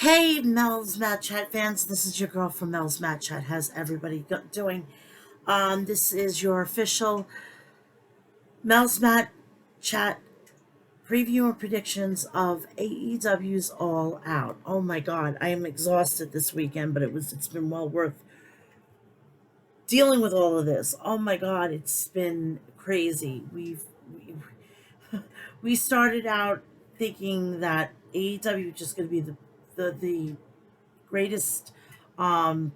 Hey, Mel's Mad Chat fans, this is your girl from Mel's Mad Chat. How's everybody doing? This is your official Mel's Mad Chat preview and predictions of AEW's All Out. Oh my god, I am exhausted this weekend, but it's been well worth dealing with all of this. Oh my god, it's been crazy. We, we started out thinking that AEW was just going to be the greatest um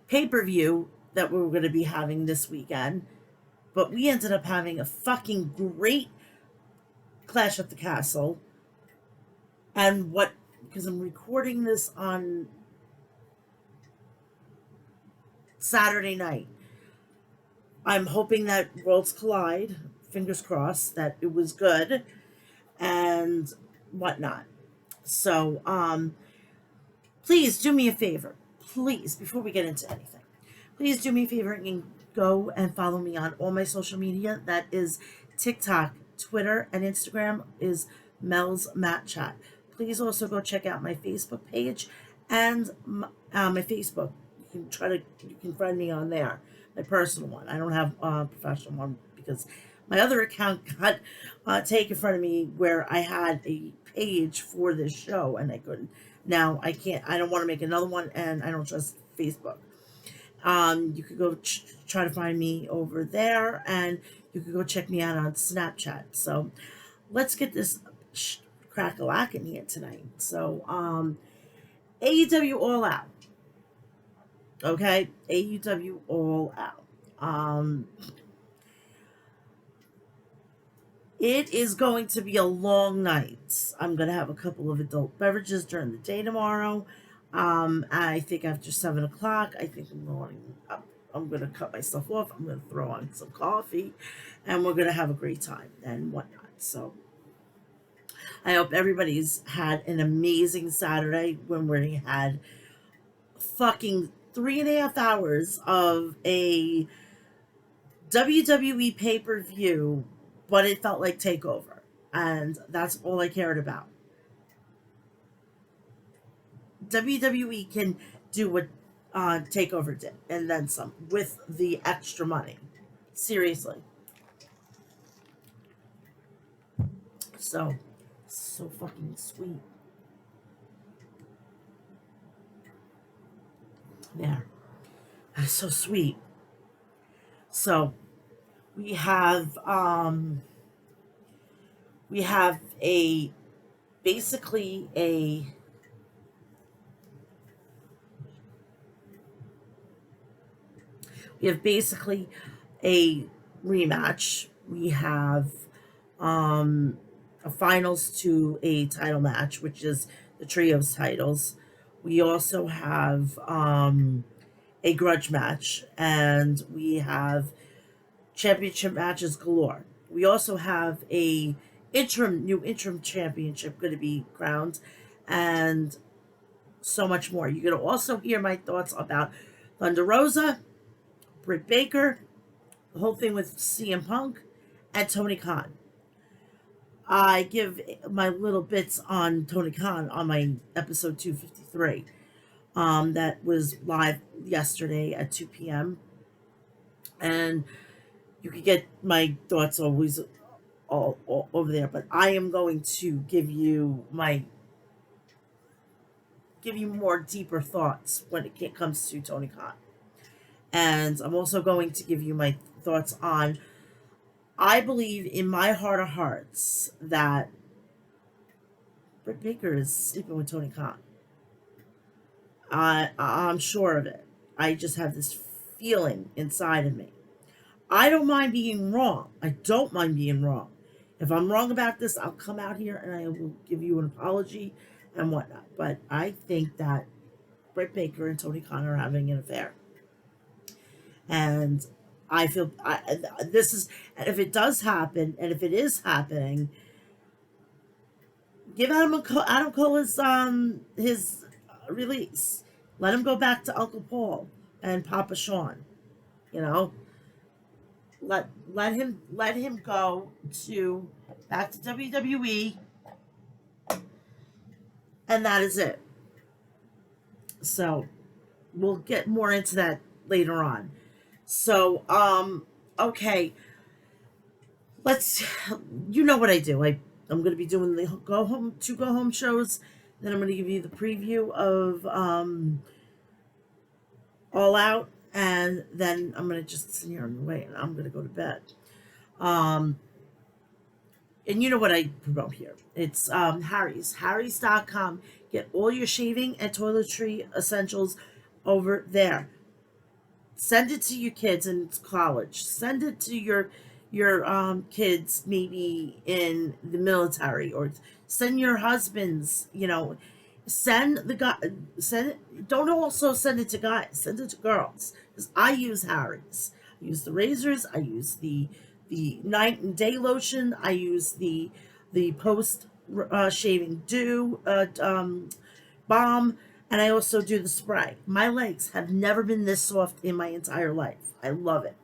pay-per-view that we were going to be having this weekend, but we ended up having a fucking great Clash at the Castle. And what, because I'm recording this on Saturday night, I'm hoping that Worlds Collide, fingers crossed, that it was good and whatnot. So, please do me a favor. Please, before we get into anything, please do me a favor and go and follow me on all my social media. That is TikTok, Twitter, and Instagram is Mel's Mat Chat. Please also go check out my Facebook page and my Facebook. You can find me on there, my personal one. I don't have a professional one because my other account got taken from me where I had a page for this show and I couldn't. Now I can't. I don't want to make another one, and I don't trust Facebook. You could go try to find me over there, and you could go check me out on Snapchat. So let's get this crack-a-lack-in here tonight. So AEW All Out. Okay, AEW All Out. It is going to be a long night. I'm going to have a couple of adult beverages during the day tomorrow. I think after 7 o'clock, I think I'm going to cut myself off. I'm going to throw on some coffee, and we're going to have a great time and whatnot. So I hope everybody's had an amazing Saturday when we had fucking 3.5 hours of a WWE pay-per-view, but it felt like TakeOver, and that's all I cared about. WWE can do what TakeOver did, and then some, with the extra money. Seriously. So fucking sweet. There. That's so sweet. So we have a basically a we have basically a rematch. We have a finals to a title match, which is the trios titles. We also have a grudge match, and we have championship matches galore. We also have a new interim championship going to be crowned, and so much more. You're going to also hear my thoughts about Thunder Rosa, Britt Baker, the whole thing with CM Punk, and Tony Khan. I give my little bits on Tony Khan on my episode 253. That was live yesterday at 2 p.m. And you could get my thoughts always all over there. But I am going to give you more deeper thoughts when it comes to Tony Khan. And I'm also going to give you my thoughts on, I believe in my heart of hearts that Britt Baker is sleeping with Tony Khan. I'm sure of it. I just have this feeling inside of me. I don't mind being wrong. I don't mind being wrong. If I'm wrong about this, I'll come out here and I will give you an apology and whatnot. But I think that Britt Baker and Tony Khan are having an affair. And I feel this is, and if it does happen, and if it is happening, give Adam Cole his release. Let him go back to Uncle Paul and Papa Sean. You know, let him go to back to WWE and that is it. So we'll get more into that later on. So, okay, let's. You know what I do. I'm going to be doing the go home shows. Then I'm going to give you the preview of All Out, and then I'm going to just sit here and wait, and I'm going to go to bed. Um, and you know what I promote here? It's Harry's.com. Get all your shaving and toiletry essentials over there. Send it to your kids in college. Send it to your kids maybe in the military, or send your husbands, send the guy send it, don't also send it to guys, send it to girls, because I use Harry's. I use the razors, I use the night and day lotion, I use the post shaving dew balm, and I also do the spray. My legs have never been this soft in my entire life. I love it.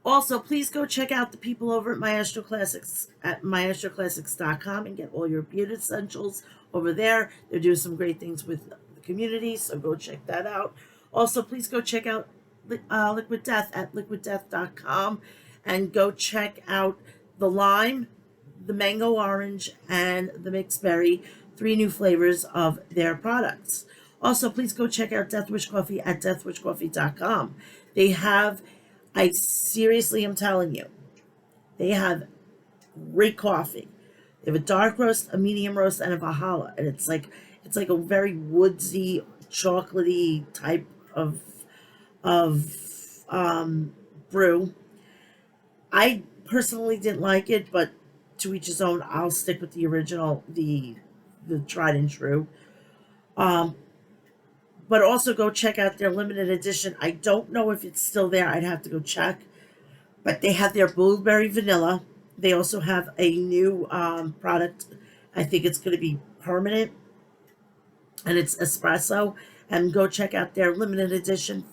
Also, please go check out the people over at Maestro Classics at maestroclassics.com and get all your beauty essentials over there. They're doing some great things with the community, so go check that out. Also, please go check out Liquid Death at liquiddeath.com, and go check out the lime, the mango orange, and the mixed berry, 3 new flavors of their products. Also, please go check out Death Wish Coffee at deathwishcoffee.com. They have, I seriously am telling you, they have great coffee. They have a dark roast, a medium roast, and a Valhalla, and it's like a very woodsy, chocolatey type of brew. I personally didn't like it, but to each his own. I'll stick with the original, the tried and true. Um, but also go check out their limited edition. I don't know if it's still there. I'd have to go check. But they have their blueberry vanilla. They also have a new product. I think it's going to be permanent, and it's espresso. And go check out their limited edition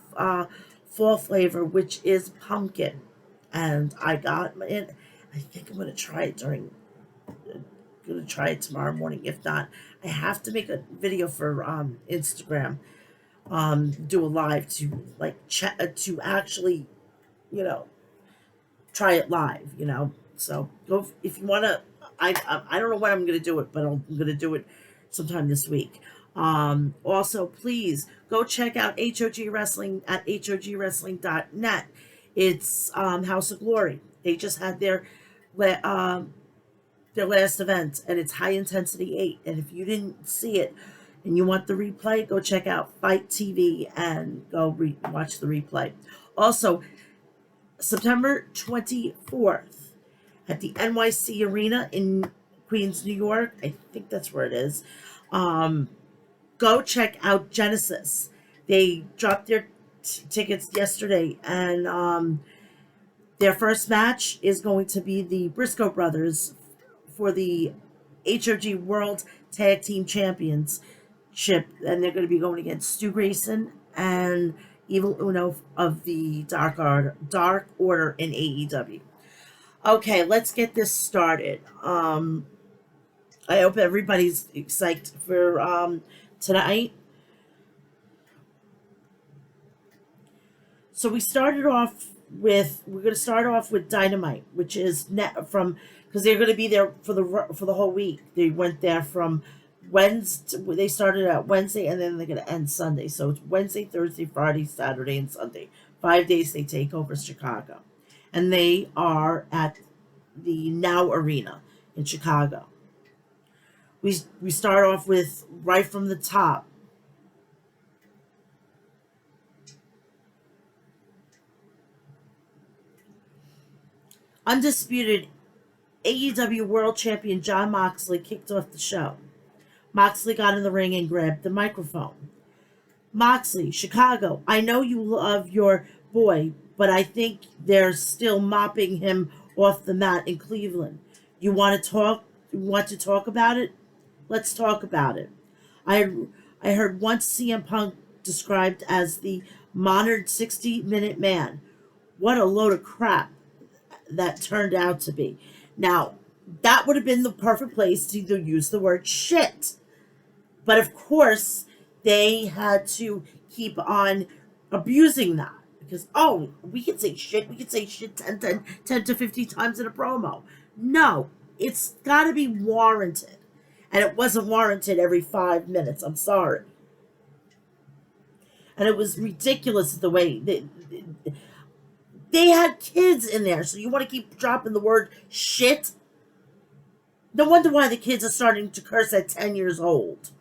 fall flavor, which is pumpkin. And I got it. I think I'm going to try it tomorrow morning. If not, I have to make a video for Instagram, do a live to to actually, you know, try it live, So go if you want to. I don't know when I'm going to do it, but I'm going to do it sometime this week. Also, please go check out HOG Wrestling at hogwrestling.net. It's House of Glory. They just had their last event, and it's High Intensity 8. And if you didn't see it and you want the replay, go check out Fight TV and go watch the replay. Also, September 24th at the NYC Arena in Queens, New York. I think that's where it is. Go check out Genesis. They dropped their tickets yesterday, and their first match is going to be the Briscoe brothers for the HOG World Tag Team Championship, and they're going to be going against Stu Grayson and Evil Uno of the Dark Order in AEW. Okay, let's get this started. I hope everybody's excited for tonight. So we're going to start off with Dynamite, which is from, because they're going to be there for the whole week. They went there from Wednesday. They started at Wednesday, and then they're going to end Sunday. So it's Wednesday, Thursday, Friday, Saturday, and Sunday. 5 days they take over Chicago, and they are at the Now Arena in Chicago. We start off with right from the top. Undisputed AEW World Champion Jon Moxley kicked off the show. Moxley got in the ring and grabbed the microphone. Moxley, Chicago, I know you love your boy, but I think they're still mopping him off the mat in Cleveland. You want to talk? You want to talk about it? Let's talk about it. I heard once CM Punk described as the modern 60-minute man. What a load of crap that turned out to be. Now, That would have been the perfect place to use the word shit. But of course, they had to keep on abusing that because, oh, we can say shit. We can say shit 10 to 50 times in a promo. No, it's got to be warranted. And it wasn't warranted every 5 minutes. I'm sorry. And it was ridiculous the way they had kids in there. So you want to keep dropping the word shit? No wonder why the kids are starting to curse at 10 years old.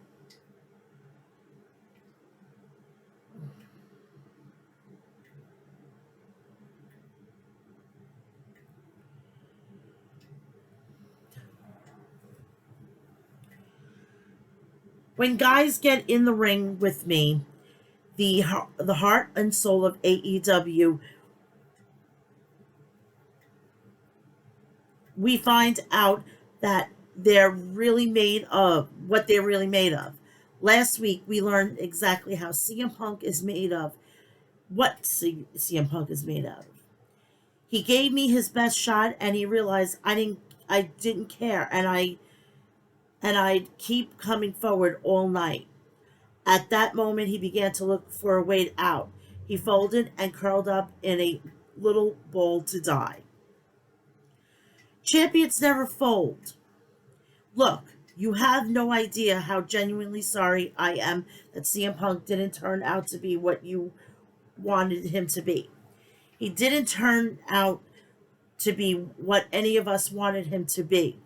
When guys get in the ring with me, the heart and soul of AEW, we find out that they're really made of what they're really made of. Last week we learned exactly how CM Punk is made of, what CM Punk is made of. He gave me his best shot and he realized I didn't care, and I'd keep coming forward all night. At that moment, he began to look for a way out. He folded and curled up in a little ball to die. Champions never fold. Look, you have no idea how genuinely sorry I am that CM Punk didn't turn out to be what you wanted him to be. He didn't turn out to be what any of us wanted him to be.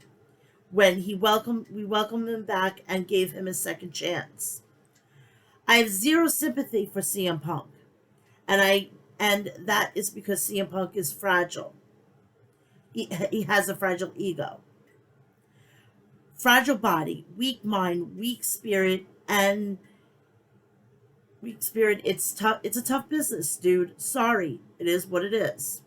When we welcomed him back and gave him a second chance. I have zero sympathy for CM Punk, and that is because CM Punk is fragile. He has a fragile ego, fragile body, weak mind, weak spirit. It's tough. It's a tough business, dude. Sorry, it is what it is.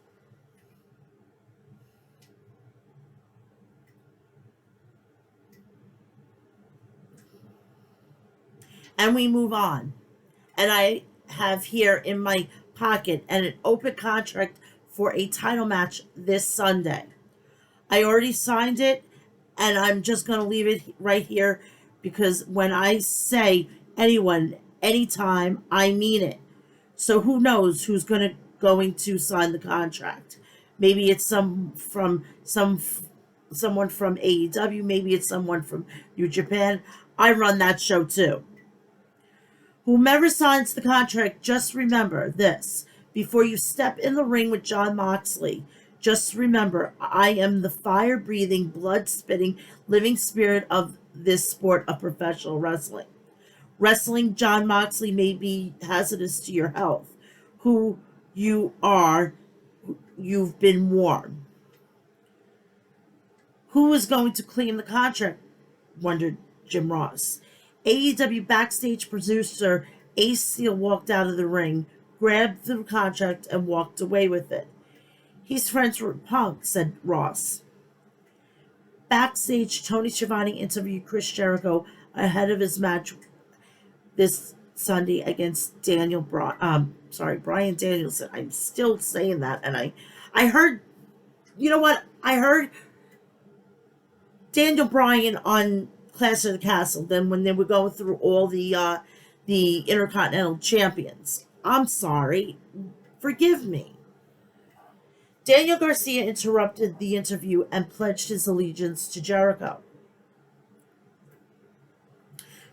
And we move on. And I have here in my pocket an open contract for a title match this Sunday. I already signed it, and I'm just going to leave it right here because when I say anyone, anytime, I mean it. So who knows who's going to sign the contract? Maybe it's someone from AEW. Maybe it's someone from New Japan. I run that show too. Whomever signs the contract, just remember this. Before you step in the ring with Jon Moxley, just remember I am the fire breathing, blood spitting, living spirit of this sport of professional wrestling. Wrestling Jon Moxley may be hazardous to your health. Who you are, you've been warned. Who is going to claim the contract? Wondered Jim Ross. AEW backstage producer Ace Steel walked out of the ring, grabbed the contract, and walked away with it. He's friends with Punk, said Ross. Backstage, Tony Schiavone interviewed Chris Jericho ahead of his match this Sunday against Brian Danielson. I'm still saying that, and I heard, you know what? I heard Daniel Bryan on Clash of the Castle. Then when they were going through all the Intercontinental Champions. I'm sorry, forgive me. Daniel Garcia interrupted the interview and pledged his allegiance to Jericho.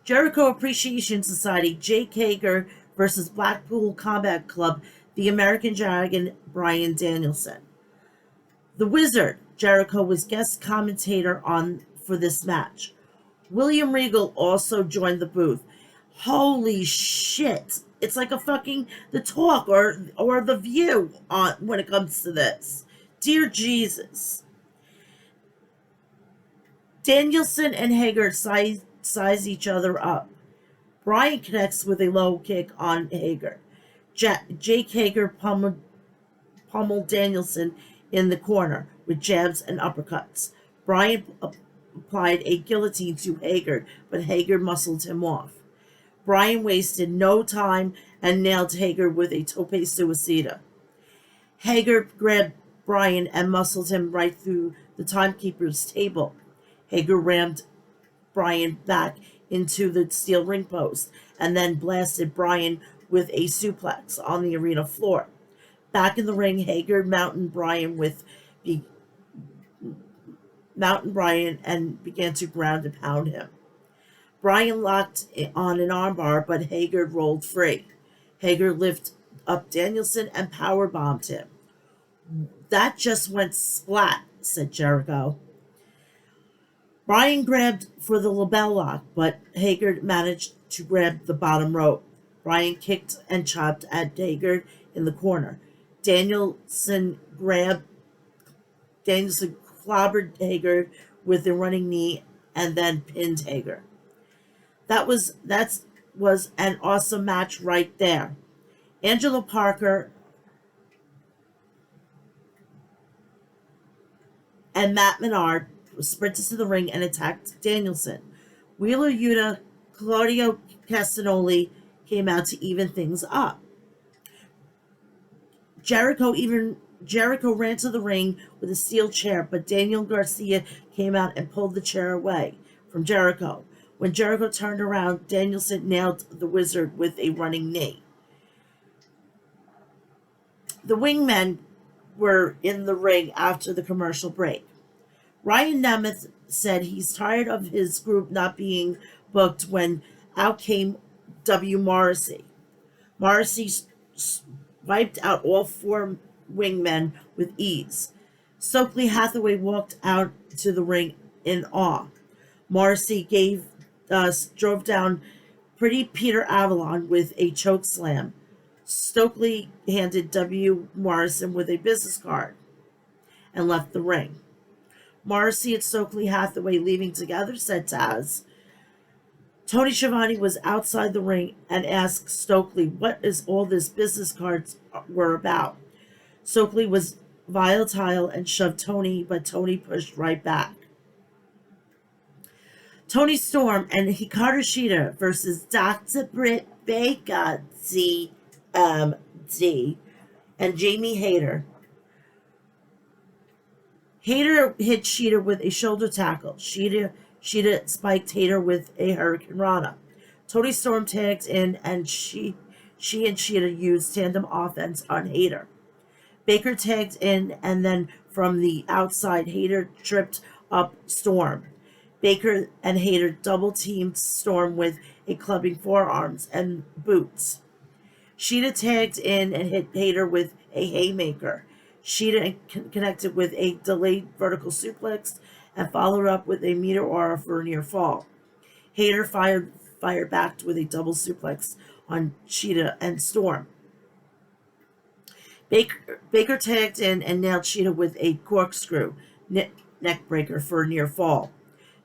Jericho Appreciation Society, Jake Hager versus Blackpool Combat Club, the American Dragon, Bryan Danielson. The Wizard, Jericho, was guest commentator on for this match. William Regal also joined the booth. Holy shit. It's like a fucking The Talk or The View on when it comes to this. Dear Jesus. Danielson and Hager size each other up. Bryan connects with a low kick on Hager. Jake Hager pummeled Danielson in the corner with jabs and uppercuts. Bryan applied a guillotine to Hager, but Hager muscled him off. Bryan wasted no time and nailed Hager with a tope suicida. Hager grabbed Bryan and muscled him right through the timekeeper's table. Hager rammed Bryan back into the steel ring post and then blasted Bryan with a suplex on the arena floor. Back in the ring, Hager be, mounted Bryan and began to ground and pound him. Bryan locked on an armbar, but Hager rolled free. Hager lifted up Danielson and powerbombed him. That just went splat, said Jericho. Bryan grabbed for the label lock, but Hager managed to grab the bottom rope. Bryan kicked and chopped at Hager in the corner. Danielson clobbered Hager with a running knee and then pinned Hager. That was an awesome match right there. Angelo Parker and Matt Menard sprinted to the ring and attacked Danielson. Wheeler Yuta, Claudio Castagnoli came out to even things up. Jericho ran to the ring with a steel chair, but Daniel Garcia came out and pulled the chair away from Jericho. When Jericho turned around, Danielson nailed the Wizard with a running knee. The Wingmen were in the ring after the commercial break. Ryan Nemeth said he's tired of his group not being booked when out came W. Morrissey. Morrissey wiped out all four wingmen with ease. Stokely Hathaway walked out to the ring in awe. Morrissey drove down Pretty Peter Avalon with a choke slam. Stokely handed W. Morrison with a business card and left the ring. Morrissey and Stokely Hathaway leaving together, said Taz. Tony Schiavone was outside the ring and asked Stokely what is all this business cards were about. Stokely was volatile and shoved Tony, but Tony pushed right back. Tony Storm and Hikaru Shida versus Dr. Britt Baker, CMD, and Jamie Hayter. Hayter hit Shida with a shoulder tackle. Shida spiked Hayter with a Hurricane Rana. Tony Storm tagged in, and she and Shida used tandem offense on Hayter. Baker tagged in, and then from the outside, Hayter tripped up Storm. Baker and Hayter double-teamed Storm with a clubbing forearms and boots. Shida tagged in and hit Hayter with a haymaker. Shida connected with a delayed vertical suplex and followed up with a meteor aura for a near fall. Hayter fired back with a double suplex on Shida and Storm. Baker tagged in and nailed Shida with a corkscrew neck breaker for a near fall.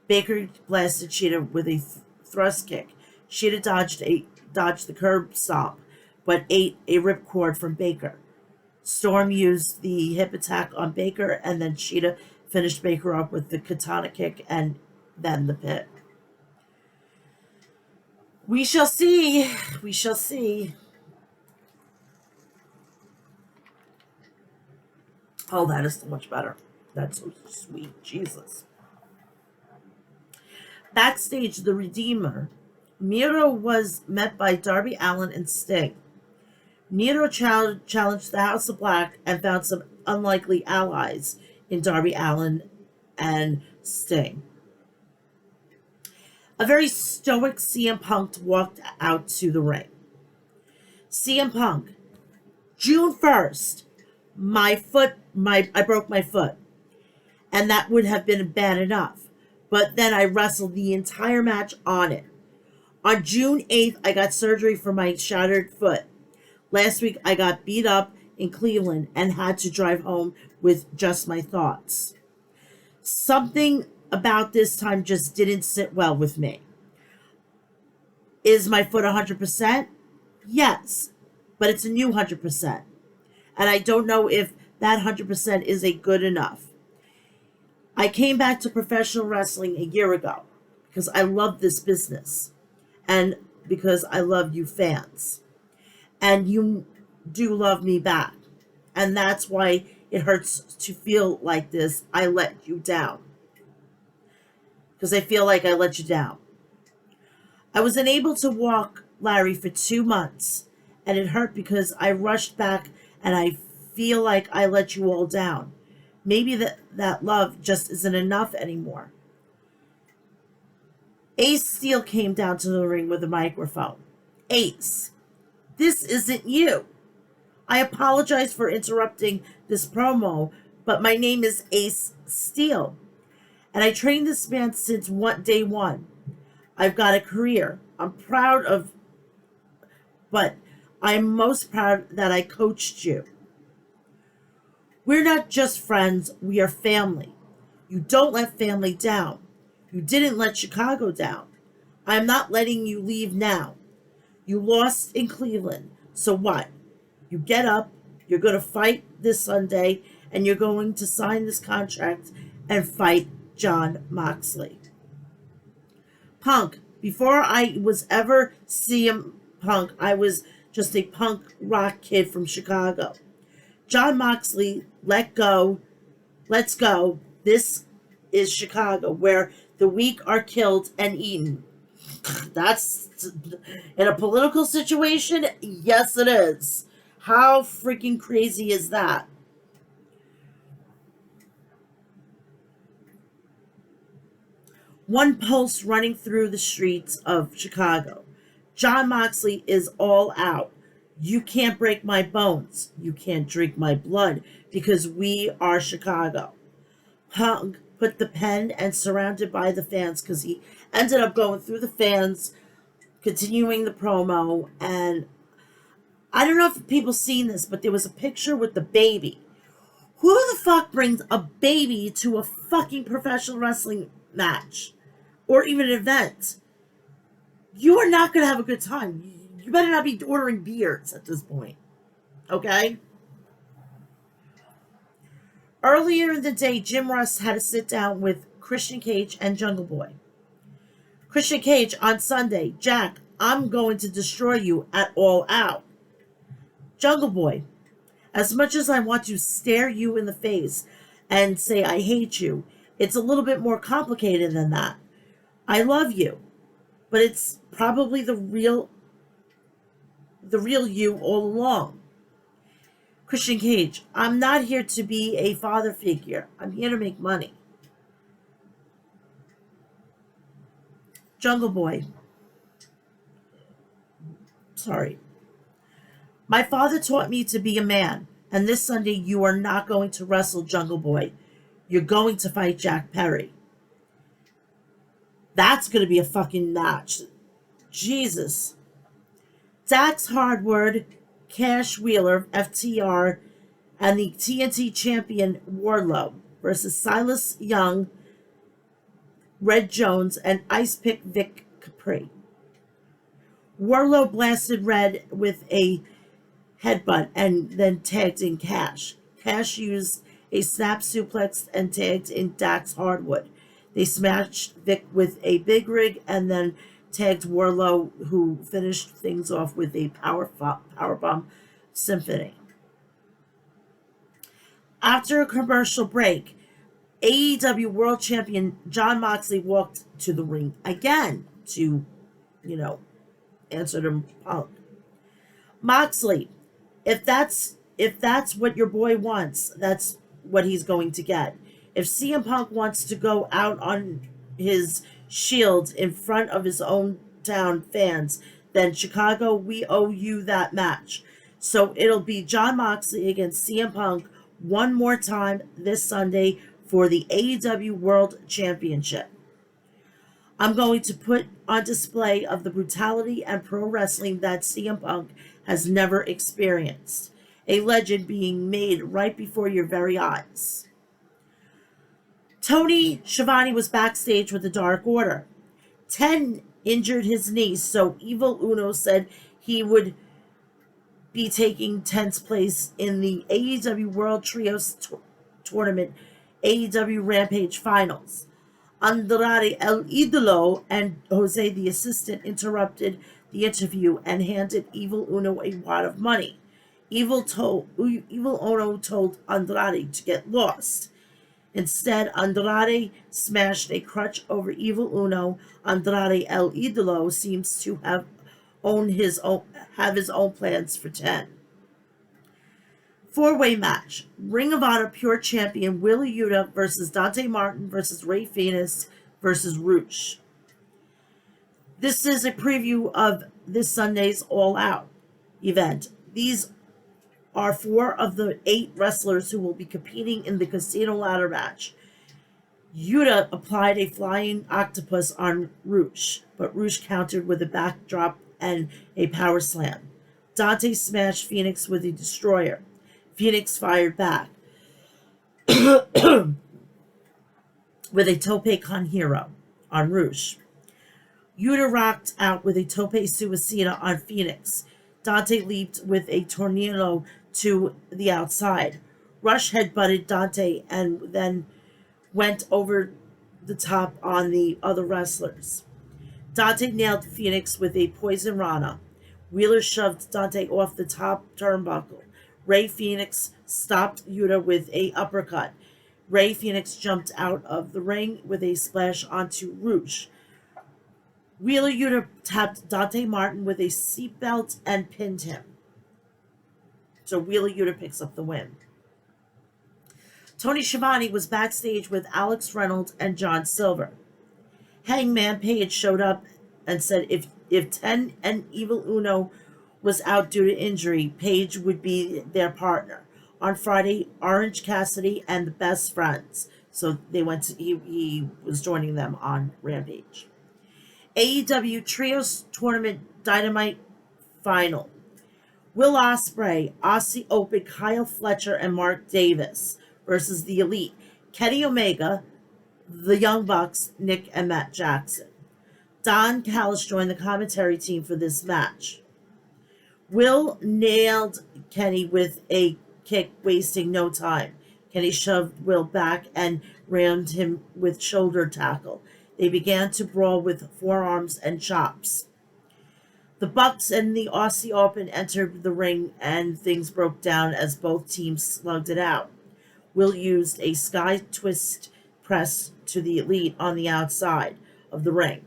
Baker blasted Shida with a thrust kick. Shida dodged the curb stomp, but ate a ripcord from Baker. Storm used the hip attack on Baker, and then Shida finished Baker up with the katana kick and then the pit. We shall see. We shall see. Oh, that is so much better. That's so sweet. Jesus. Backstage, the Redeemer, Miro was met by Darby Allin and Sting. Miro challenged the House of Black and found some unlikely allies in Darby Allin and Sting. A very stoic CM Punk walked out to the ring. CM Punk, June 1st, I broke my foot, and that would have been bad enough. But then I wrestled the entire match on it. On June 8th, I got surgery for my shattered foot. Last week, I got beat up in Cleveland and had to drive home with just my thoughts. Something about this time just didn't sit well with me. Is my foot 100%? Yes, but it's a new 100%. And I don't know if that 100% is a good enough. I came back to professional wrestling a year ago because I love this business and because I love you fans. And you do love me back. And that's why it hurts to feel like this. I let you down. Because I feel like I let you down. I was unable to walk Larry for 2 months, and it hurt because I rushed back and I feel like I let you all down. Maybe that love just isn't enough anymore. Ace Steele came down to the ring with a microphone. Ace, this isn't you. I apologize for interrupting this promo, but my name is Ace Steele, and I trained this man since day one. I've got a career. I'm proud of, but I'm most proud that I coached you. We're not just friends, we are family. You don't let family down. You didn't let Chicago down. I'm not letting you leave now. You lost in Cleveland. So what? You get up, you're going to fight this Sunday, and you're going to sign this contract and fight Jon Moxley. Punk, before I was ever CM Punk, I was just a punk rock kid from Chicago. Jon Moxley, let's go. This is Chicago, where the weak are killed and eaten. That's in a political situation. Yes, it is. How freaking crazy is that? One pulse running through the streets of Chicago. Jon Moxley is all out. You can't break my bones. You can't drink my blood because we are Chicago. Punk put the pen and surrounded by the fans because he ended up going through the fans, continuing the promo. And I don't know if people seen this, but there was a picture with the baby. Who the fuck brings a baby to a fucking professional wrestling match or even an event? You are not going to have a good time. You better not be ordering beers at this point. Okay? Earlier in the day, Jim Ross had to sit down with Christian Cage and Jungle Boy. Christian Cage on Sunday, Jack, I'm going to destroy you at All Out. Jungle Boy, as much as I want to stare you in the face and say I hate you, it's a little bit more complicated than that. I love you, but it's probably the real you all along. Christian Cage, I'm not here to be a father figure. I'm here to make money. Jungle Boy, sorry. My father taught me to be a man, and this Sunday you are not going to wrestle Jungle Boy. You're going to fight Jack Perry. That's going to be a fucking match. Jesus. Dax Hardwood, Cash Wheeler, FTR, and the TNT champion Wardlow versus Silas Young, Red Jones, and Ice Pick Vic Capri. Wardlow blasted Red with a headbutt and then tagged in Cash. Cash used a snap suplex and tagged in Dax Hardwood. They smashed Vic with a big rig and then tagged Wardlow, who finished things off with a powerbomb symphony. After a commercial break, AEW World Champion Jon Moxley walked to the ring again to, answer to Punk. Moxley, if that's what your boy wants, that's what he's going to get. If CM Punk wants to go out on his shield in front of his own town fans, then Chicago, we owe you that match. So it'll be Jon Moxley against CM Punk one more time this Sunday for the AEW World Championship. I'm going to put on display of the brutality and pro wrestling that CM Punk has never experienced. A legend being made right before your very eyes. Tony Schiavone was backstage with the Dark Order. 10 injured his knee, so Evil Uno said he would be taking 10th place in the AEW World Trios Tournament AEW Rampage Finals. Andrade El Idolo and Jose the assistant interrupted the interview and handed Evil Uno a wad of money. Evil Ono told Andrade to get lost. Instead, Andrade smashed a crutch over Evil Uno. Andrade El Idolo seems to have his own plans for 10. Four-way match. Ring of Honor Pure Champion Wheeler Yuta versus Dante Martin versus Ray Phoenix versus Roosh. This is a preview of this Sunday's All Out event. These are 4 of the 8 wrestlers who will be competing in the Casino Ladder match. Yuta applied a flying octopus on Roosh, but Roosh countered with a backdrop and a power slam. Dante smashed Phoenix with a destroyer. Phoenix fired back with a tope con hero on Roosh. Yuta rocked out with a tope suicida on Phoenix. Dante leaped with a tornado to the outside. Rush headbutted Dante and then went over the top on the other wrestlers. Dante nailed Phoenix with a poison rana. Wheeler shoved Dante off the top turnbuckle. Ray Phoenix stopped Yuta with a uppercut. Ray Phoenix jumped out of the ring with a splash onto Roosh. Wheeler Yuta tapped Dante Martin with a seatbelt and pinned him. So Wheeler Yuta picks up the win. Tony Schiavone was backstage with Alex Reynolds and John Silver. Hangman Page showed up and said if 10 and Evil Uno was out due to injury, Page would be their partner. On Friday, Orange Cassidy and the Best Friends. So he was joining them on Rampage. AEW Trios Tournament Dynamite Final. Will Ospreay, Aussie Open, Kyle Fletcher, and Mark Davis versus the Elite, Kenny Omega, the Young Bucks, Nick and Matt Jackson. Don Callis joined the commentary team for this match. Will nailed Kenny with a kick, wasting no time. Kenny shoved Will back and rammed him with shoulder tackle. They began to brawl with forearms and chops. The Bucks and the Aussie Open entered the ring and things broke down as both teams slugged it out. Will used a sky twist press to the Elite on the outside of the ring.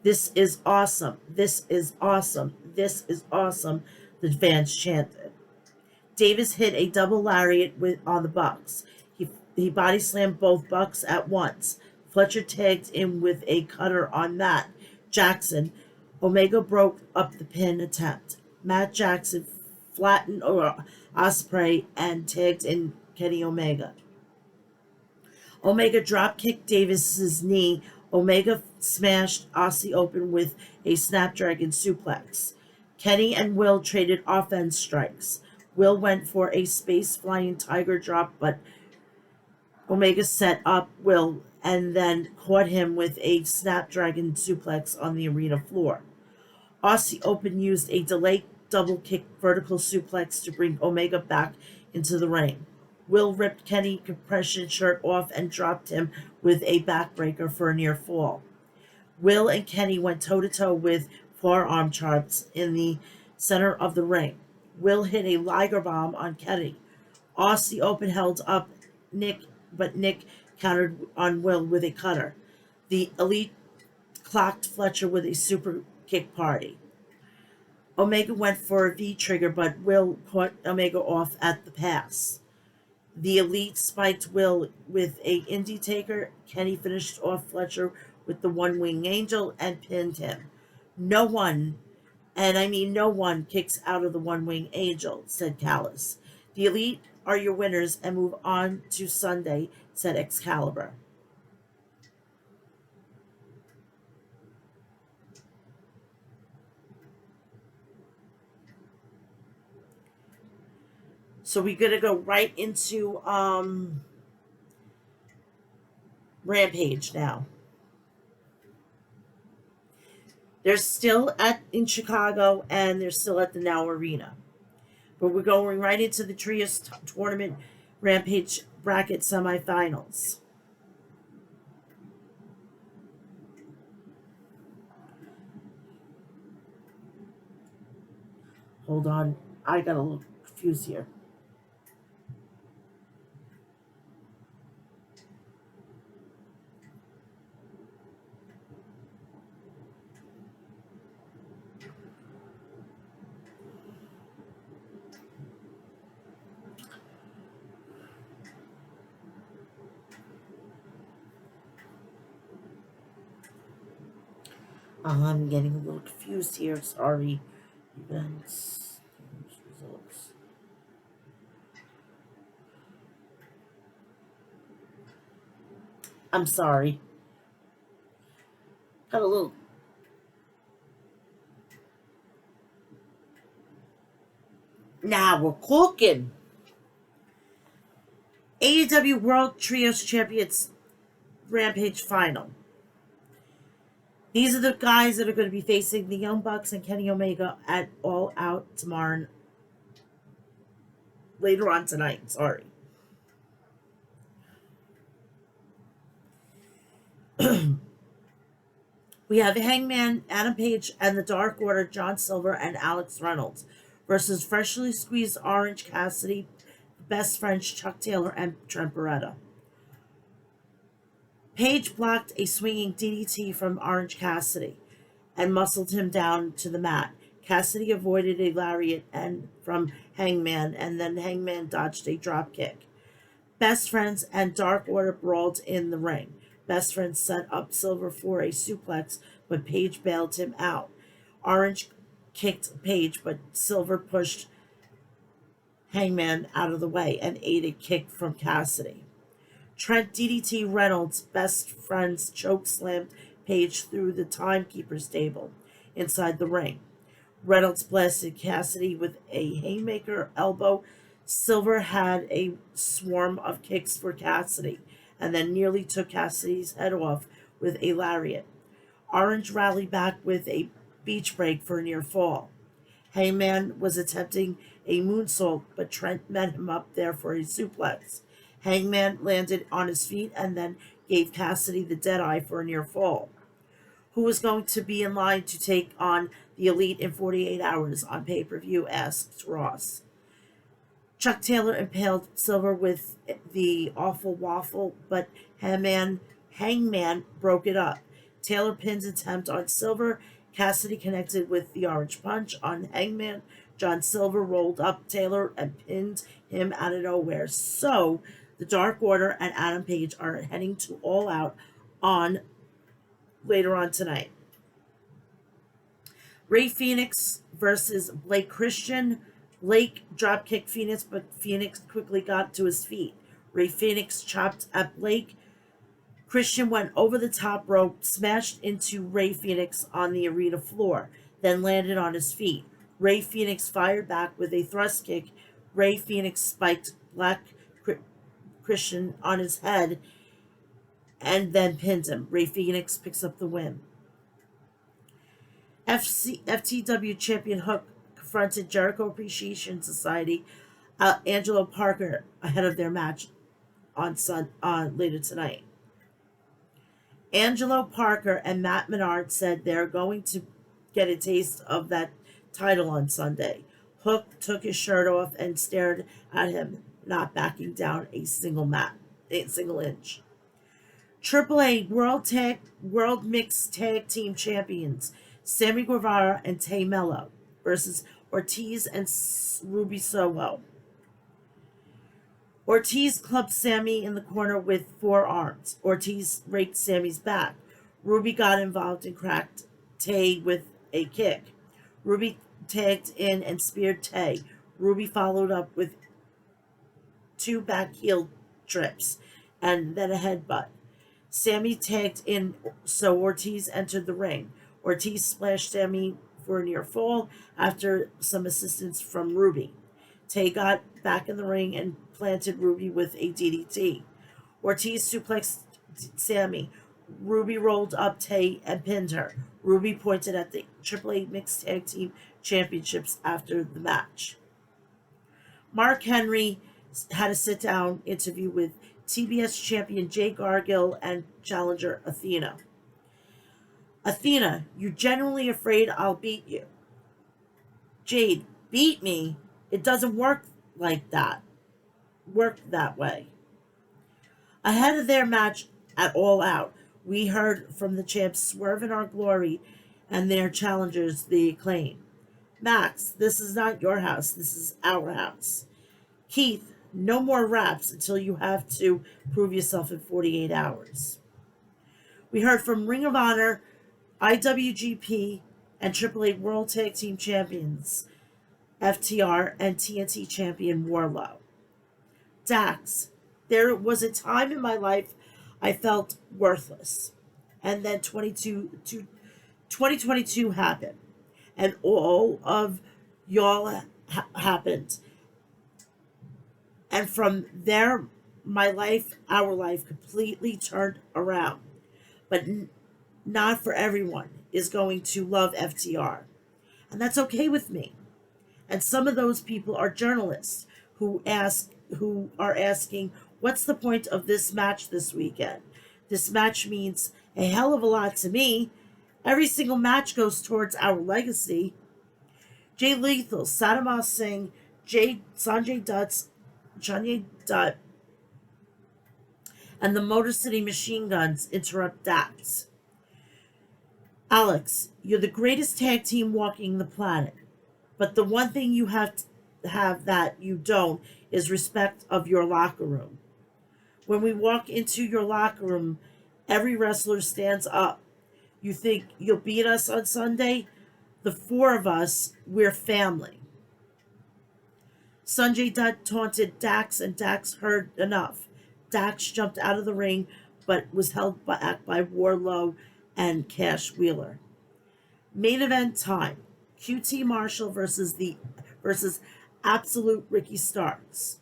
This is awesome. This is awesome. This is awesome, the fans chanted. Davis hit a double lariat on the Bucks. He body slammed both Bucks at once. Fletcher tagged in with a cutter on Matt Jackson. Omega broke up the pin attempt. Matt Jackson flattened Ospreay and tagged in Kenny Omega. Omega drop-kicked Davis's knee. Omega smashed Aussie Open with a Snapdragon suplex. Kenny and Will traded offense strikes. Will went for a space-flying tiger drop, but Omega set up Will and then caught him with a Snapdragon suplex on the arena floor. Aussie Open used a delayed double-kick vertical suplex to bring Omega back into the ring. Will ripped Kenny's compression shirt off and dropped him with a backbreaker for a near fall. Will and Kenny went toe-to-toe with forearm chops in the center of the ring. Will hit a Liger bomb on Kenny. Aussie Open held up Nick, but Nick countered on Will with a cutter. The Elite clocked Fletcher with a super kick party. Omega went for a V-trigger, but Will caught Omega off at the pass. The Elite spiked Will with a Indie Taker. Kenny finished off Fletcher with the One-Wing Angel and pinned him. No one, and I mean no one, kicks out of the One-Wing Angel, said Callis. The Elite are your winners and move on to Sunday, said Excalibur. So we're going to go right into Rampage now. They're still in Chicago, and they're still at the Now Arena. But we're going right into the Trios Tournament Rampage bracket semifinals. Hold on. I got a confused here. I'm getting a little confused here. Sorry. Events, results. I'm sorry. Got a little. Now we're cooking. AEW World Trios Champions Rampage Final. These are the guys that are going to be facing the Young Bucks and Kenny Omega at All Out tomorrow, later on tonight. Sorry. We have Hangman Adam Page and the Dark Order John Silver and Alex Reynolds versus freshly squeezed Orange Cassidy, Best Friends Chuck Taylor and Trent Beretta. Page blocked a swinging DDT from Orange Cassidy and muscled him down to the mat. Cassidy avoided a lariat and from Hangman, and then Hangman dodged a dropkick. Best Friends and Dark Order brawled in the ring. Best Friends set up Silver for a suplex, but Page bailed him out. Orange kicked Page, but Silver pushed Hangman out of the way and ate a kick from Cassidy. Trent DDT Reynolds, Best Friends chokeslammed Page through the timekeeper's table inside the ring. Reynolds blasted Cassidy with a haymaker elbow. Silver had a swarm of kicks for Cassidy and then nearly took Cassidy's head off with a lariat. Orange rallied back with a beach break for a near fall. Hangman was attempting a moonsault, but Trent met him up there for a suplex. Hangman landed on his feet and then gave Cassidy the deadeye for a near fall. Who was going to be in line to take on the Elite in 48 hours on pay-per-view, asked Ross. Chuck Taylor impaled Silver with the awful waffle, but Hangman broke it up. Taylor pinned attempt on Silver. Cassidy connected with the Orange Punch on Hangman. John Silver rolled up Taylor and pinned him out of nowhere. So, the Dark Order and Adam Page are heading to All Out on later on tonight. Ray Phoenix versus Blake Christian. Blake dropkicked Phoenix, but Phoenix quickly got to his feet. Ray Phoenix chopped at Blake. Christian went over the top rope, smashed into Ray Phoenix on the arena floor, then landed on his feet. Ray Phoenix fired back with a thrust kick. Ray Phoenix spiked Black Christian on his head and then pinned him. Ray Phoenix picks up the win. FTW champion Hook confronted Jericho Appreciation Society Angelo Parker ahead of their match on later tonight. Angelo Parker and Matt Menard said they're going to get a taste of that title on Sunday. Hook took his shirt off and stared at him, not backing down a single inch. AAA World Mixed Tag Team Champions Sammy Guevara and Tay Mello versus Ortiz and Ruby Soho. Ortiz clubbed Sammy in the corner with forearms. Ortiz raked Sammy's back. Ruby got involved and cracked Tay with a kick. Ruby tagged in and speared Tay. Ruby followed up with 2 back heel trips and then a headbutt. Sammy tagged in, so Ortiz entered the ring. Ortiz splashed Sammy for a near fall after some assistance from Ruby. Tay got back in the ring and planted Ruby with a DDT. Ortiz suplexed Sammy. Ruby rolled up Tay and pinned her. Ruby pointed at the AAA Mixed Tag Team Championships after the match. Mark Henry had a sit-down interview with TBS champion Jay Gargill and challenger Athena. Athena, you're genuinely afraid I'll beat you. Jade, beat me? It doesn't work like that, worked that way. Ahead of their match at All Out, we heard from the champs Swerve in Our Glory and their challengers, The Acclaim. Max, this is not your house, this is our house. Keith, no more raps until you have to prove yourself in 48 hours. We heard from Ring of Honor, IWGP, and AAA World Tag Team Champions, FTR, and TNT Champion Warlow. Dax, there was a time in my life I felt worthless. And then 2022 happened. And all of y'all happened. And from there, my life, our life, completely turned around. But not for everyone is going to love FTR. And that's okay with me. And some of those people are journalists who are asking, what's the point of this match this weekend? This match means a hell of a lot to me. Every single match goes towards our legacy. Jay Lethal, Sadama Singh, Sanjay Dutt, Chanya Dutt, and the Motor City Machine Guns interrupt Dax. Alex, you're the greatest tag team walking the planet. But the one thing you have to have that you don't is respect of your locker room. When we walk into your locker room, every wrestler stands up. You think you'll beat us on Sunday? The four of us, we're family. Sanjay Dutt taunted Dax, and Dax heard enough. Dax jumped out of the ring, but was held back by Warlow and Cash Wheeler. Main event time: QT Marshall versus Absolute Ricky Starks.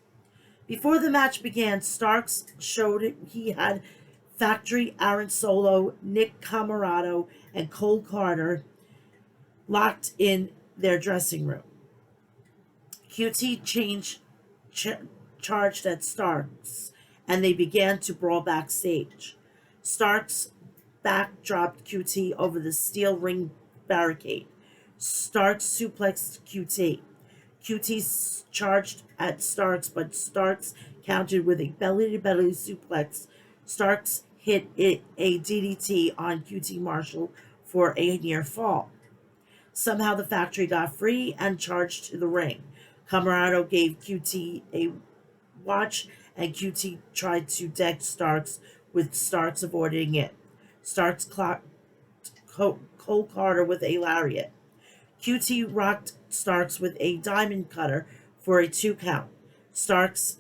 Before the match began, Starks showed he had Factory Aaron Solo, Nick Camarado, and Cole Carter locked in their dressing room. QT charged at Starks, and they began to brawl backstage. Starks backdropped QT over the steel ring barricade. Starks suplexed QT. QT charged at Starks, but Starks countered with a belly-to-belly suplex. Starks hit a DDT on QT Marshall for a near fall. Somehow the Factory got free and charged to the ring. Camarado gave QT a watch, and QT tried to deck Starks, with Starks avoiding it. Starks clocked Cole Carter with a lariat. QT rocked Starks with a diamond cutter for a 2 count. Starks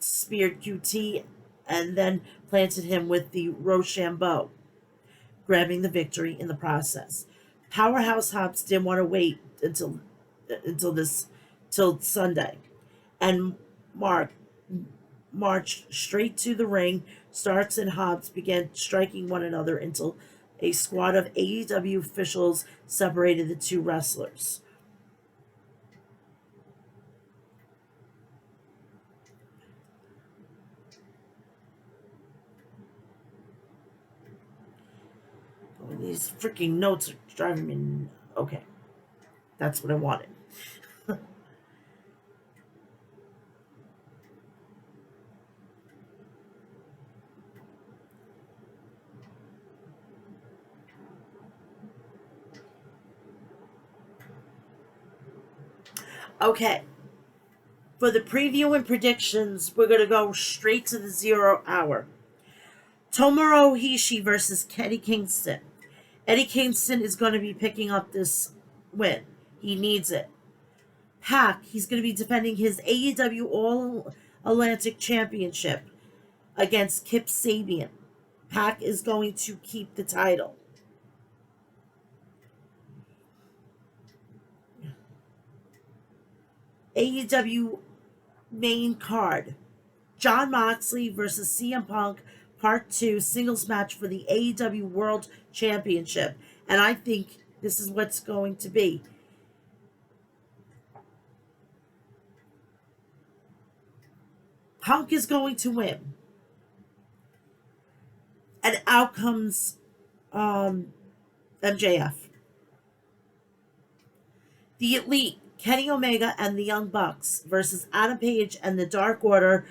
speared QT and then planted him with the Rochambeau, grabbing the victory in the process. Powerhouse Hobbs didn't want to wait till Sunday, and marched straight to the ring. Starks and Hobbs began striking one another until a squad of AEW officials separated the two wrestlers. Oh, these freaking notes are driving me. Okay, that's what I wanted. Okay, for the preview and predictions, we're going to go straight to the 0 hour. Tomohiro Ishii versus Eddie Kingston. Eddie Kingston is going to be picking up this win. He needs it. Pac, he's going to be defending his AEW All Atlantic Championship against Kip Sabian. Pac is going to keep the title. AEW main card: Jon Moxley versus CM Punk, Part 2, singles match for the AEW World Championship. And I think this is what's going to be. Punk is going to win. And out comes MJF. The Elite, Kenny Omega and the Young Bucks versus Adam Page and the Dark Order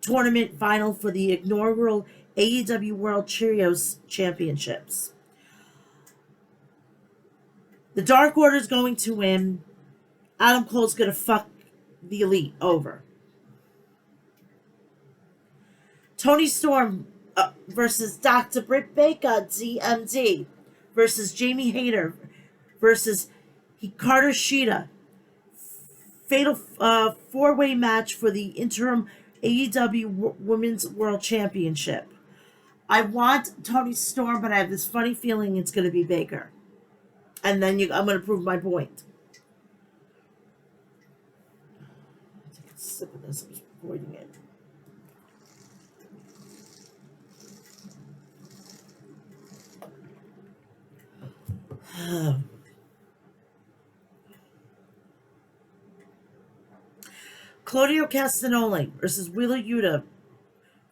tournament final for the inaugural AEW World Trios Championships. The Dark Order is going to win. Adam Cole's going to fuck the Elite over. Tony Storm versus Dr. Britt Baker, DMD, versus Jamie Hayter versus Hikaru Shida. Fatal four-way match for the interim AEW Women's World Championship. I want Tony Storm, but I have this funny feeling it's going to be Baker. And then I'm going to prove my point. Take a sip of this. I'm just avoiding it. Claudio Castagnoli versus Wheeler Yuta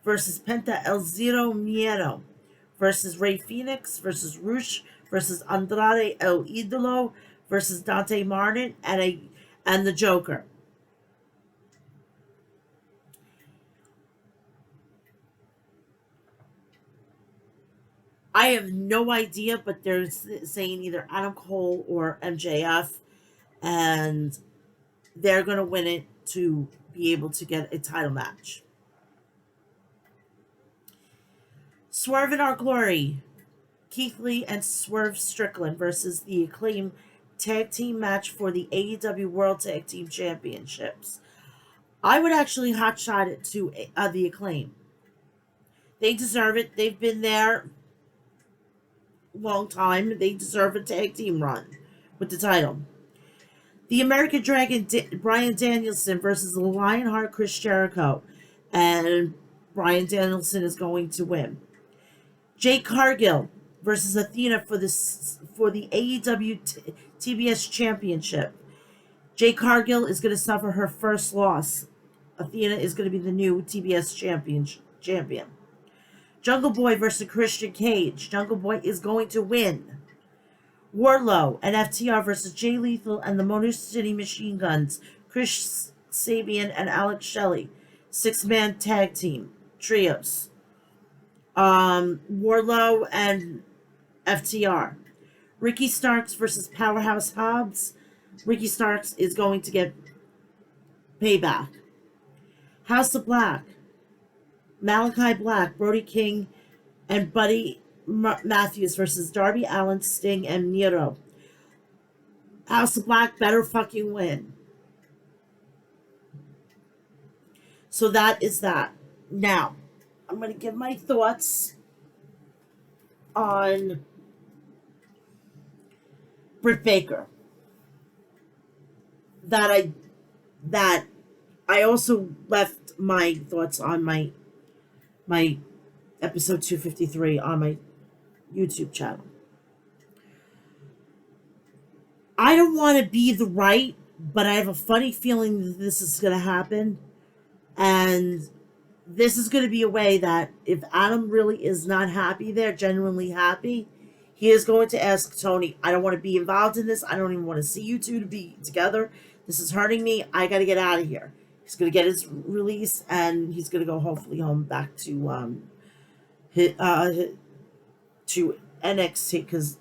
versus Penta El Zero Miedo versus Rey Fenix versus Rush versus Andrade El Idolo versus Dante Martin and the Joker. I have no idea, but they're saying either Adam Cole or MJF, and they're going to win it to be able to get a title match. Swerve in Our Glory, Keith Lee and Swerve Strickland versus the Acclaim tag team match for the AEW World Tag Team Championships. I would actually hotshot it to the Acclaim. They deserve it. They've been there long time. They deserve a tag team run with the title. The American Dragon Bryan Danielson versus the Lionheart Chris Jericho, and Bryan Danielson is going to win. Jade Cargill versus Athena for the AEW TBS Championship. Jade Cargill is going to suffer her first loss. Athena is going to be the new TBS champion. Jungle Boy versus Christian Cage. Jungle Boy is going to win. Wardlow and FTR versus Jay Lethal and the Motor City Machine Guns. Chris Sabian and Alex Shelley. 6-man tag team. Trios. Wardlow and FTR. Ricky Starks versus Powerhouse Hobbs. Ricky Starks is going to get payback. House of Black. Malachi Black, Brody King, and Buddy Matthews versus Darby Allin, Sting, and Miro. House of Black better fucking win. So that is that. Now, I'm going to give my thoughts on Britt Baker. That I also left my thoughts on my episode 253 on my YouTube channel. I don't want to be the right, but I have a funny feeling that this is going to happen. And this is going to be a way that if Adam really is not happy there, genuinely happy, he is going to ask Tony, I don't want to be involved in this. I don't even want to see you two to be together. This is hurting me. I got to get out of here. He's going to get his release, and he's going to go hopefully home back to NXT, because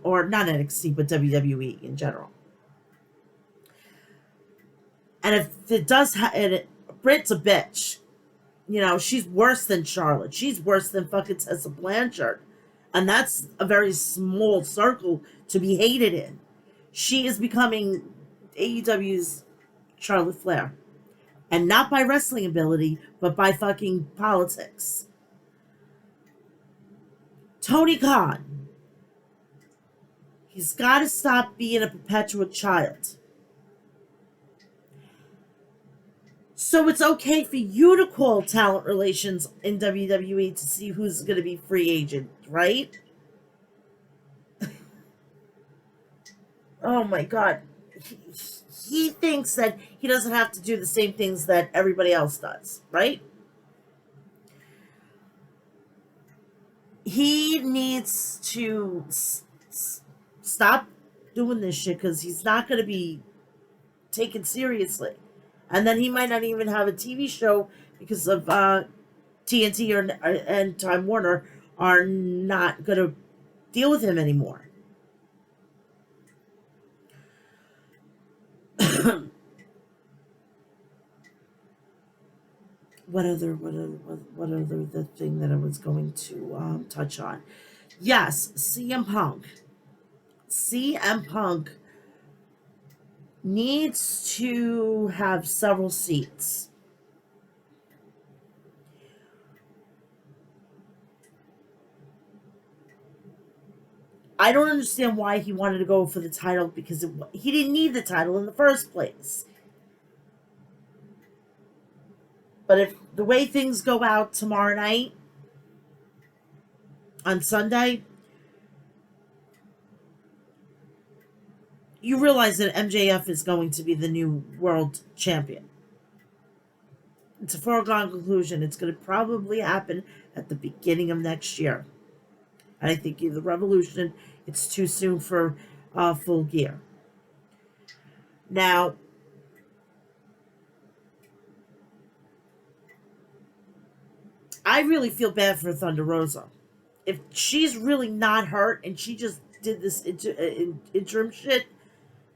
or not NXT, but WWE in general. And if it does, Britt's a bitch. You know, she's worse than Charlotte. She's worse than fucking Tessa Blanchard, and that's a very small circle to be hated in. She is becoming AEW's Charlotte Flair. And not by wrestling ability, but by fucking politics. Tony Khan. He's got to stop being a perpetual child. So it's okay for you to call talent relations in WWE to see who's going to be free agent, right? Oh my God. He thinks that he doesn't have to do the same things that everybody else does, right? He needs to stop doing this shit because he's not going to be taken seriously. And then he might not even have a TV show because of TNT and Time Warner are not going to deal with him anymore. What other the thing that I was going to touch on? Yes, CM Punk. CM Punk needs to have several seats. I don't understand why he wanted to go for the title because he didn't need the title in the first place. But if the way things go out tomorrow night on Sunday, you realize that MJF is going to be the new world champion. It's a foregone conclusion. It's going to probably happen at the beginning of next year. And I think the Revolution, it's too soon for Full Gear. Now, I really feel bad for Thunder Rosa. If she's really not hurt and she just did this interim shit,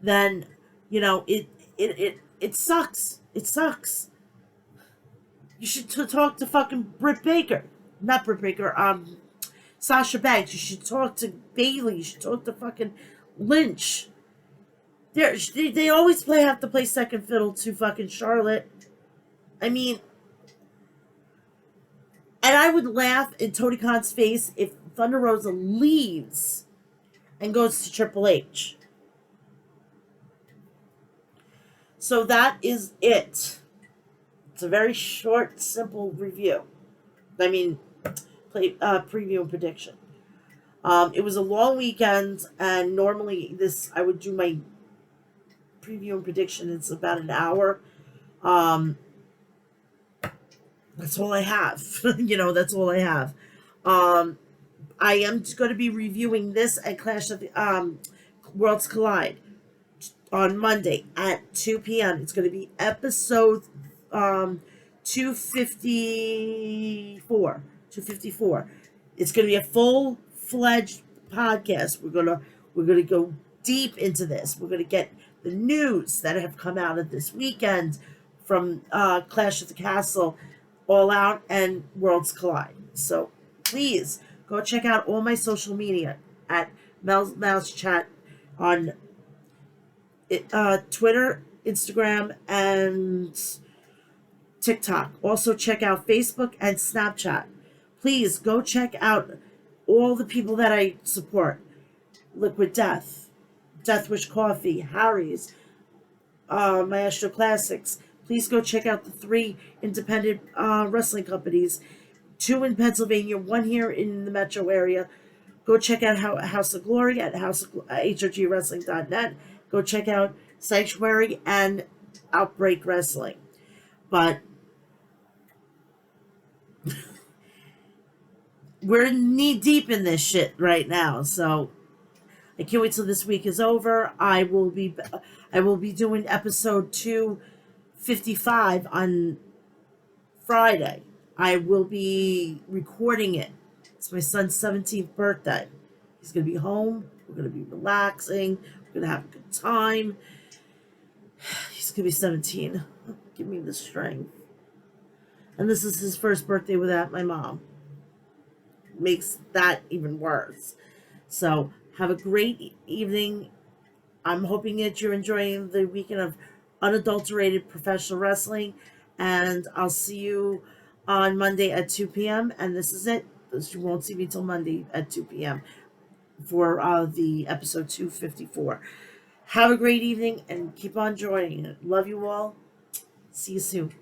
then it sucks. It sucks. You should talk to fucking Britt Baker, not Britt Baker. Sasha Banks. You should talk to Bailey. You should talk to fucking Lynch. They always have to play second fiddle to fucking Charlotte. I mean, and I would laugh in Tony Khan's face if Thunder Rosa leaves and goes to Triple H. So that is it. It's a very short, simple review. I mean, preview and prediction. It was a long weekend, and normally I would do my preview and prediction. It's about an hour. That's all I have. That's all I have. I am going to be reviewing this at Clash of the Worlds Collide on Monday at 2 p.m. It's going to be episode 254. 254. It's going to be a full-fledged podcast. We're going to go deep into this. We're going to get the news that have come out of this weekend from Clash of the Castle, All Out, and Worlds Collide. So please go check out all my social media at Mel'S Chat on Twitter, Instagram, and TikTok. Also check out Facebook and Snapchat. Please go check out all the people that I support. Liquid Death, Death Wish Coffee, Harry's, Maestro Classics. Please go check out the 3 independent wrestling companies. 2 in Pennsylvania, 1 here in the metro area. Go check out House of Glory at HOGWrestling.net. Go check out Sanctuary and Outbreak Wrestling. But we're knee deep in this shit right now, so I can't wait till this week is over. I will be doing episode 255 on Friday. I will be recording it. It's my son's 17th birthday. He's going to be home. We're going to be relaxing. We're going to have a good time. He's going to be 17. Give me the strength. And this is his first birthday without my mom. Makes that even worse. So have a great evening. I'm hoping that you're enjoying the weekend of unadulterated professional wrestling. And I'll see you on Monday at 2 p.m. And this is it. You won't see me till Monday at 2 p.m. for the episode 254. Have a great evening and keep on joining it. Love you all. See you soon.